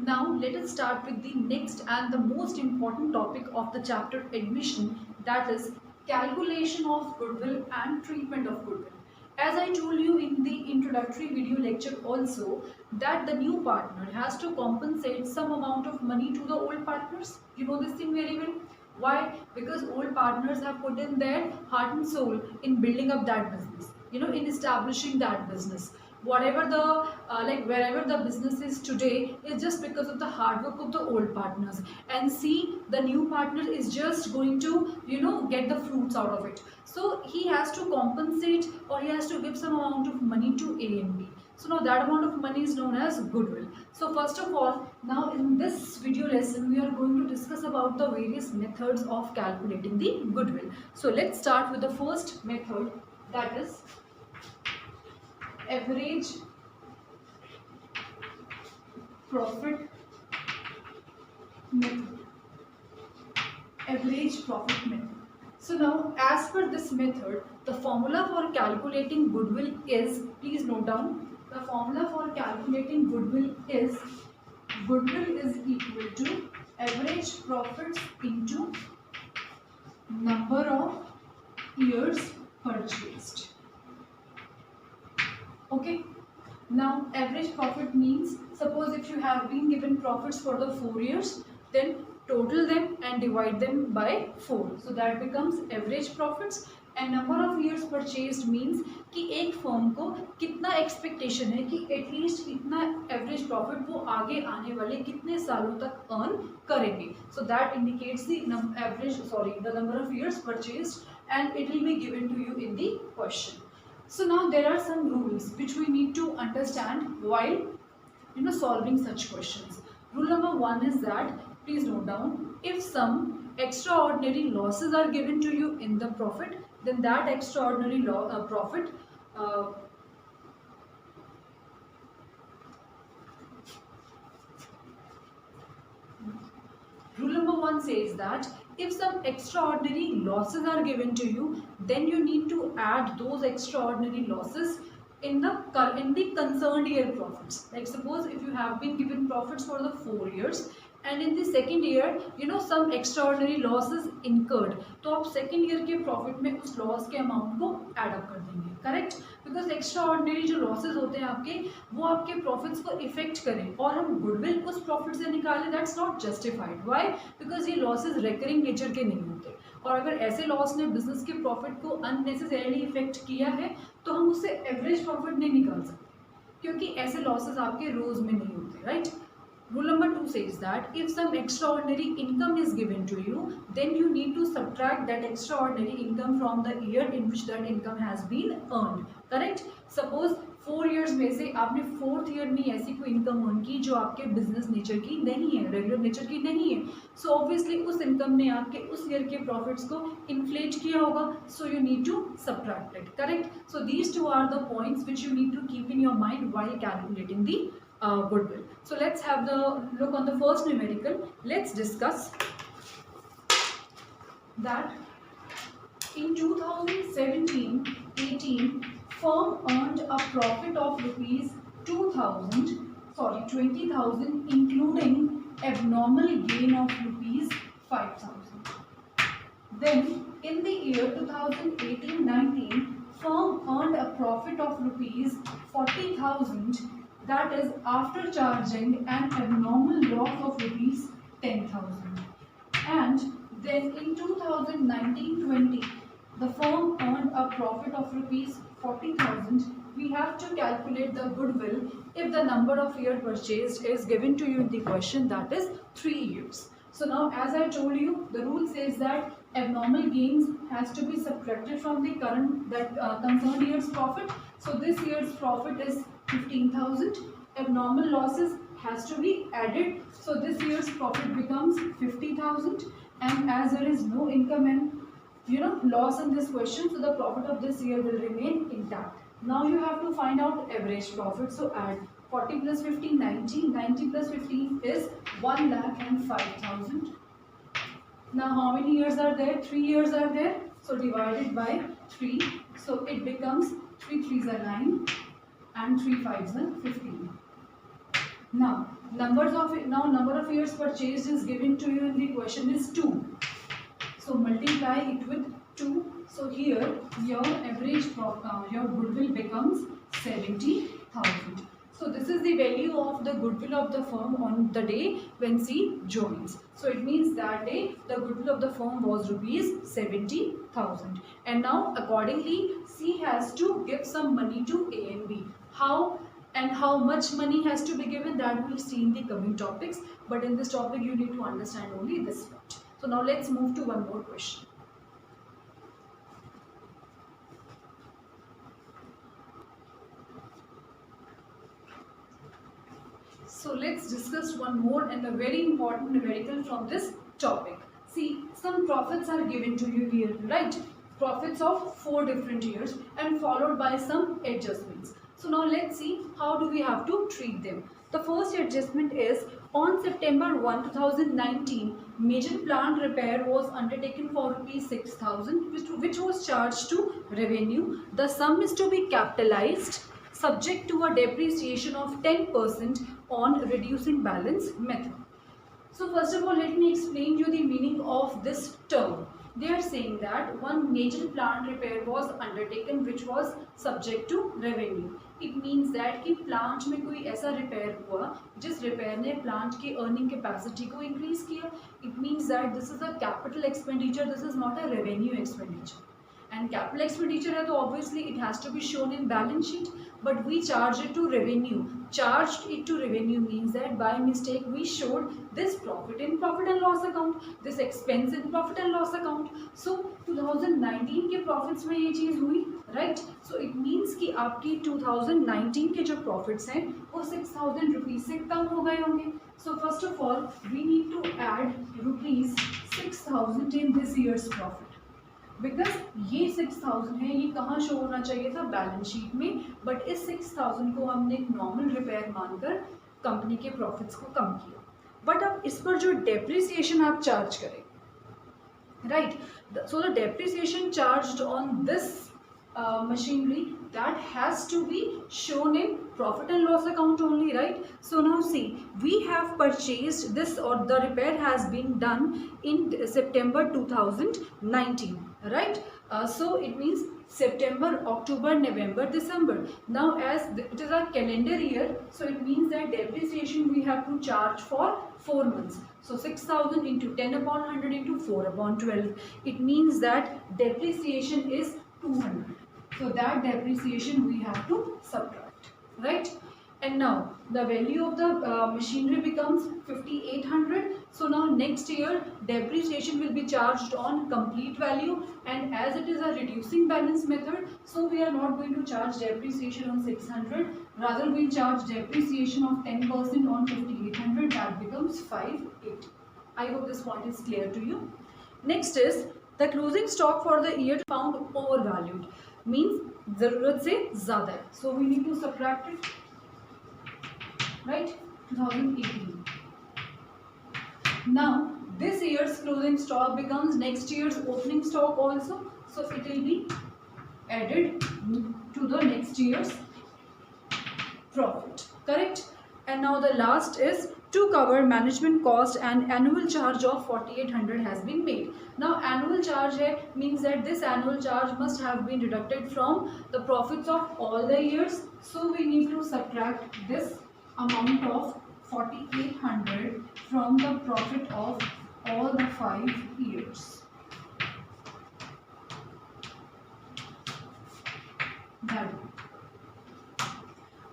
Now let us start with the next and the most important topic of the chapter admission, that is calculation of goodwill and treatment of goodwill. As I told you in the introductory video lecture also, that the new partner has to compensate some amount of money to the old partners. You know this thing very well. Why? Because old partners have put in their heart and soul in building up that business, in establishing that business. Whatever the wherever the business is today is just because of the hard work of the old partners, and see, the new partner is just going to get the fruits out of it. So he has to compensate, or he has to give some amount of money to A and B. So now that amount of money is known as goodwill. So first of all, now in this video lesson we are going to discuss about the various methods of calculating the goodwill. So let's start with the first method, that is average profit method. Average profit method. So now, as per this method, the formula for calculating goodwill is, please note down, the formula for calculating goodwill is equal to average profits into number of years purchased. Okay. Now average profit means, suppose if you have been given profits for the 4 years, then total them and divide them by 4. So that becomes average profits. And number of years purchased means कि एक firm को कितना expectation है कि at least इतना average profit वो आगे आने वाले कितने सालों तक अर्न करेंगे. So that indicates the number of years purchased, and it will be given to you in the question. So now there are some rules which we need to understand while solving such questions. Rule number 1 is that, please note down, if some extraordinary losses are given to you in the profit, then that extraordinary profit Rule number 1 says that if some extraordinary losses are given to you, then you need to add those extraordinary losses in the concerned year profits. Like suppose if you have been given profits for the 4 years, and in the second year some extraordinary losses incurred, तो आप second year के profit में उस loss के amount को add up कर देंगे, correct? Because extraordinary जो losses होते हैं आपके, वो आपके profits को affect करें और हम goodwill उस profit से निकालें, that's not justified. Why? Because ये losses recurring nature के नहीं होते, और अगर ऐसे लॉस ने बिजनेस के प्रॉफिट को अननेसेसरीली इफेक्ट किया है तो हम उससे एवरेज प्रॉफिट नहीं निकाल सकते, क्योंकि ऐसे लॉसेस आपके रोज में नहीं होते, right? Rule number 2 says that if some extraordinary income is given to you, then you need to subtract that extraordinary income from the year in which that income has been earned, correct? Suppose 4 years में से आपने 4th year में ऐसी कोई income earn की जो आपके business nature की नहीं है, रेगुलर नेचर की नहीं है, सो ऑब्वियसली उस इनकम ने आपके उस ईयर के प्रॉफिट्स को इन्फ्लेट किया होगा, so you need to subtract it, correct? So these two are the points which you need to keep in your mind while calculating the goodwill. So let's have the look on the first numerical. Let's discuss that in 2017-18 firm earned a profit of ₹20,000 including abnormal gain of ₹5,000. Then in the year 2018-19 firm earned a profit of ₹40,000, that is after charging an abnormal loss of ₹10,000. And then in 2019-20 the firm earned a profit of ₹40,000. We have to calculate the goodwill if the number of years purchased is given to you in the question, that is 3 years. So now, as I told you, the rule says that abnormal gains has to be subtracted from the concerned year's profit. So this year's profit is 15,000. Abnormal losses has to be added. So this year's profit becomes 50,000. And as there is no income and loss in this question, so the profit of this year will remain intact. Now you have to find out average profit. So add 40 plus 15, 90. 90 plus 15 is 1,05,000. Now how many years are there? 3 years are there. So divided by 3. So it becomes 3 3s are 9 and 3 5s are 15. Now, number of years purchased is given to you in the question is 2. So multiply it with 2. So here your your goodwill becomes 70,000. So this is the value of the goodwill of the firm on the day when C joins. So it means that day the goodwill of the firm was rupees 70,000. And now accordingly C has to give some money to A and B. How and how much money has to be given, that we'll see in the coming topics. But in this topic you need to understand only this part. So now let's move to one more question. So let's discuss one more and a very important numerical from this topic. See, some profits are given to you here, right? Profits of 4 different years and followed by some adjustments. So now let's see how do we have to treat them. The first adjustment is on September 1, 2019, major plant repair was undertaken for rupees 6,000 which was charged to revenue. The sum is to be capitalized subject to a depreciation of 10% on reducing balance method. So first of all, let me explain you the meaning of this term. They are saying that one major plant repair was undertaken which was subject to revenue. It means that कि plant में कोई ऐसा repair हुआ जिस repair ने plant की earning capacity को increase किया. It means that this is a capital expenditure, this is not a revenue expenditure. And capital expenditure है तो obviously it has to be shown in balance sheet, but we charge it to revenue. Charged it to revenue means that by mistake we showed this profit in profit and loss account, this expense in profit and loss account. So 2019 के profits में ये चीज़ हुई, right? So it means कि आपकी 2019 के जो profits हैं वो 6,000 rupees से कम हो गए होंगे. So first of all we need to add rupees 6,000 in this year's profit. Because ये 6,000 है, ये कहाँ शो होना चाहिए था, बैलेंस शीट में, बट इस 6,000 को हमने एक नॉर्मल रिपेयर मानकर कंपनी के प्रॉफिट्स को कम किया. बट अब इस पर जो डेप्रिसिएशन आप चार्ज करें, right, so the depreciation charged on this machinery that has to be shown in profit and loss account only, right? So now see, we have purchased this, or the repair has been done in September 2019, right? So it means September, October, November, December. Now as it is a calendar year, so it means that depreciation we have to charge for 4 months. So 6,000 into 10 upon 100 into 4 upon 12. It means that depreciation is 200. So that depreciation we have to subtract, right? And now the value of the machinery becomes 5,800. So now next year depreciation will be charged on complete value, and as it is a reducing balance method, so we are not going to charge depreciation on 600, rather we charge depreciation of 10% on 5,800. That becomes 580. I hope this point is clear to you. Next is the closing stock for the year found overvalued, means ज़रूरत से ज़्यादा है, so we need to subtract it, right? 2018. Now this year's closing stock becomes next year's opening stock also, so it will be added to the next year's profit, correct? And now the last is to cover management cost, and annual charge of 4,800 has been made. Now annual charge hai means that this annual charge must have been deducted from the profits of all the years, so we need to subtract this amount of 4,800 from the profit of all the 5 years. That,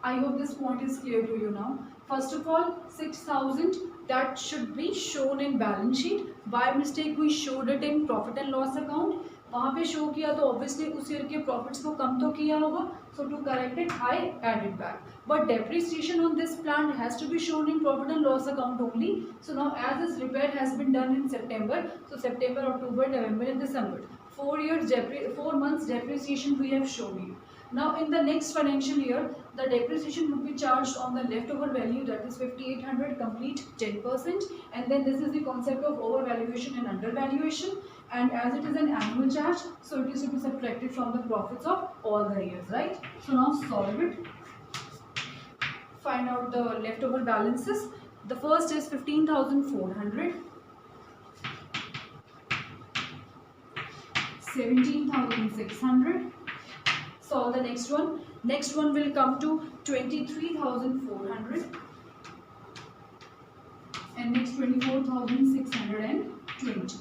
I hope this point is clear to you now. First of all, 6,000 that should be shown in balance sheet. By mistake we showed it in profit and loss account. वहाँ पे show किया तो obviously उस year के profits को कम तो किया होगा, so to correct it I add it back. But depreciation on this plant has to be shown in profit and loss account only. So now as this repair has been done in September, so September, October, November and December, 4 months depreciation we have shown you. Now in the next financial year, the depreciation will be charged on the leftover value, that is 5,800 complete 10%, and then this is the concept of overvaluation and undervaluation, and as it is an annual charge, so it is to be subtracted from the profits of all the years, right? So now solve it. find out the leftover balances. The first is 15,400, 17,600. Solve the next one. Next one will come to 23,400 and next 24,620.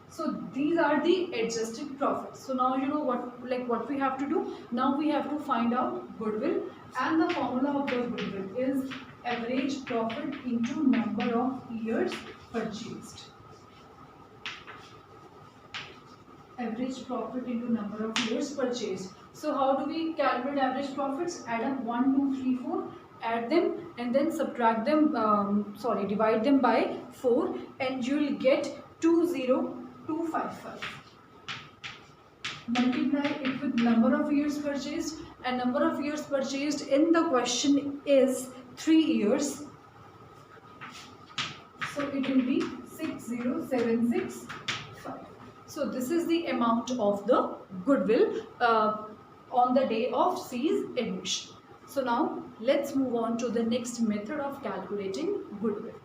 So these are the adjusted profits. So now you know what we have to do. Now we have to find out goodwill, and the formula of the goodwill is average profit into number of years purchased. Average profit into number of years purchased. So how do we calculate average profits? Add up 1, 2, 3, 4, add them and then subtract them, divide them by 4 and you will get 20255. Multiply it with number of years purchased, and number of years purchased in the question is 3 years. So it will be 60765. So this is the amount of the goodwill on the day of C's admission. So now let's move on to the next method of calculating goodwill.